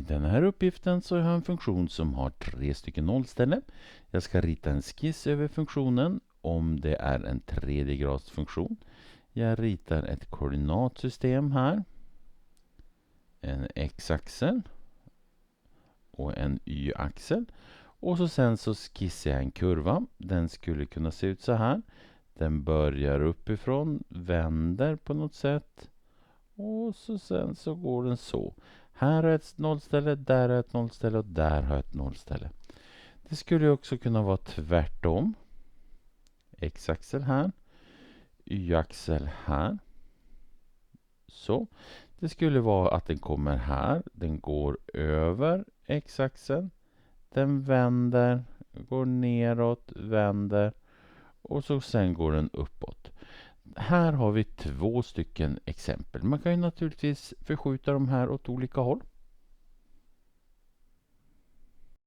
den här uppgiften så har jag en funktion som har 3 stycken nollställen. Jag ska rita en skiss över funktionen om det är en 3D-gradsfunktion. Jag ritar ett koordinatsystem här. En x-axel och en y-axel. Och så sen så skissar jag en kurva. Den skulle kunna se ut så här. Den börjar uppifrån, vänder på något sätt. Och så sen så går den så. Här har jag ett nollställe, där har jag ett nollställe och där har jag ett nollställe. Det skulle också kunna vara tvärtom. X-axel här. Y-axel här. Så. Det skulle vara att den kommer här. Den går över x-axeln. Den vänder, går neråt, vänder. Och så sen går den uppåt. Här har vi 2 stycken exempel. Man kan ju naturligtvis förskjuta de här åt olika håll.